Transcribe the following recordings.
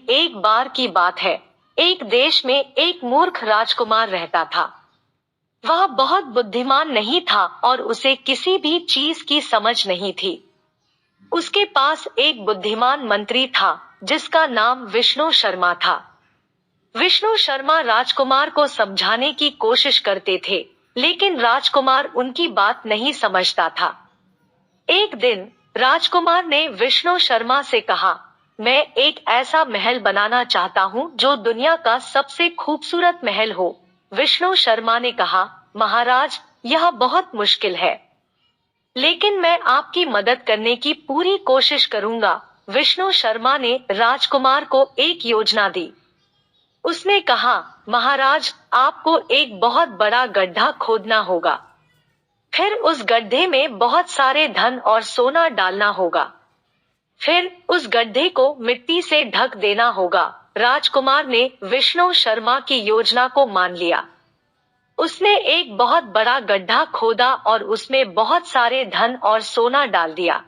एक बार की बात है, एक देश में एक मूर्ख राजकुमार रहता था। वह बहुत बुद्धिमान नहीं था और उसे किसी भी चीज की समझ नहीं थी। उसके पास एक बुद्धिमान मंत्री था जिसका नाम विष्णु शर्मा था। विष्णु शर्मा राजकुमार को समझाने की कोशिश करते थे, लेकिन राजकुमार उनकी बात नहीं समझता था। एक दिन राजकुमार ने विष्णु शर्मा से कहा, मैं एक ऐसा महल बनाना चाहता हूँ जो दुनिया का सबसे खूबसूरत महल हो। विष्णु शर्मा ने कहा, महाराज, यह बहुत मुश्किल है, लेकिन मैं आपकी मदद करने की पूरी कोशिश करूंगा। विष्णु शर्मा ने राजकुमार को एक योजना दी। उसने कहा, महाराज, आपको एक बहुत बड़ा गड्ढा खोदना होगा। फिर उस गड्ढे में बहुत सारे धन और सोना डालना होगा। फिर उस गड्ढे को मिट्टी से ढक देना होगा। राजकुमार ने विष्णु शर्मा की योजना को मान लिया। उसने एक बहुत बड़ा गड्ढा खोदा और उसमें बहुत सारे धन और सोना डाल दिया।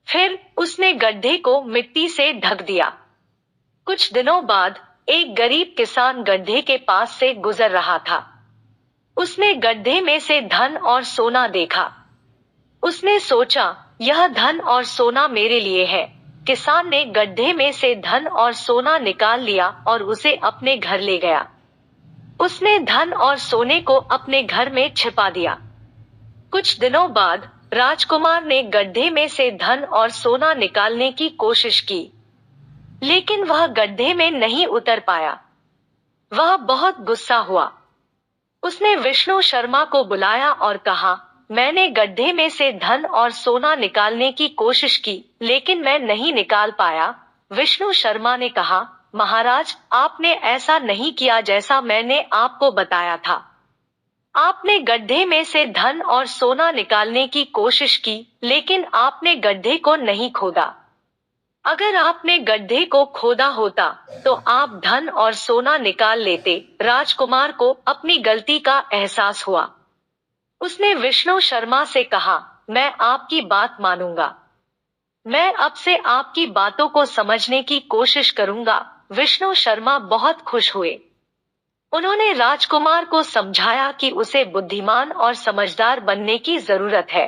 फिर उसने गड्ढे को मिट्टी से ढक दिया। कुछ दिनों बाद एक गरीब किसान गड्ढे के पास से गुजर रहा था। उसने गड्ढे में से धन और सोना देखा। उसने सोचा, यह धन और सोना मेरे लिए है। किसान ने गड्ढे में से धन और सोना निकाल लिया और उसे अपने घर ले गया। उसने धन और सोने को अपने घर में छिपा दिया। कुछ दिनों बाद राजकुमार ने गड्ढे में से धन और सोना निकालने की कोशिश की, लेकिन वह गड्ढे में नहीं उतर पाया। वह बहुत गुस्सा हुआ। उसने विष्णु शर्मा को बुलाया और कहा, मैंने गड्ढे में से धन और सोना निकालने की कोशिश की, लेकिन मैं नहीं निकाल पाया। विष्णु शर्मा ने कहा, महाराज, आपने ऐसा नहीं किया जैसा मैंने आपको बताया था। आपने गड्ढे में से धन और सोना निकालने की कोशिश की, लेकिन आपने गड्ढे को नहीं खोदा। अगर आपने गड्ढे को खोदा होता, तो आप धन और सोना निकाल लेते। राजकुमार को अपनी गलती का एहसास हुआ। उसने विष्णु शर्मा से कहा, मैं आपकी बात मानूंगा। मैं अब से आपकी बातों को समझने की कोशिश करूंगा। विष्णु शर्मा बहुत खुश हुए। उन्होंने राजकुमार को समझाया कि उसे बुद्धिमान और समझदार बनने की जरूरत है।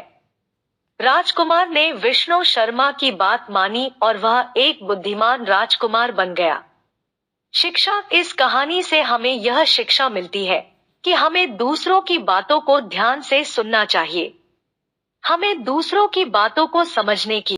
राजकुमार ने विष्णु शर्मा की बात मानी और वह एक बुद्धिमान राजकुमार बन गया। शिक्षा: इस कहानी से हमें यह शिक्षा मिलती है कि हमें दूसरों की बातों को ध्यान से सुनना चाहिए। हमें दूसरों की बातों को समझने की